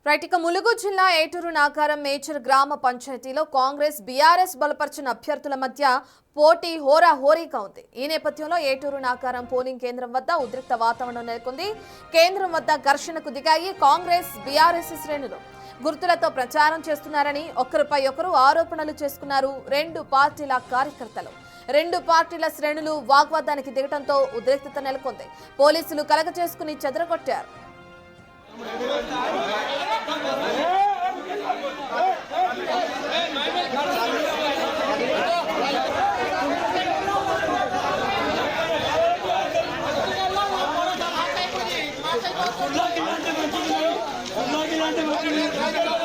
Right ఇక ములుగు జిల్లా ఏటూరు నాగారం మేచర్ గ్రామ పంచాయతీలో కాంగ్రెస్ బీఆర్ఎస్ బలపరిచిన అభ్యర్థుల మధ్య పోటీ హోరాహోరీగా ఉంది. ఈ నేపథ్యంలో ఏటూరు నాగారం పోలింగ్ కేంద్రం వద్ద ఉద్రిక్త వాతావరణం నెలకొంది. కేంద్రం వద్ద ఘర్షణకు దిగాయి కాంగ్రెస్ బీఆర్ఎస్ శ్రేణులు. గుర్తులతో ప్రచారం చేస్తున్నారని ఒకరిపై ఒకరు ఆరోపణలు చేసుకున్నారు రెండు పార్టీల కార్యకర్తలు. రెండు పార్టీల శ్రేణులు వాగ్వాదానికి దిగడంతో ఉద్రిక్తత నెలకొంది. పోలీసులు కలగచేసుకుని చెదరగొట్టారు. Good luck.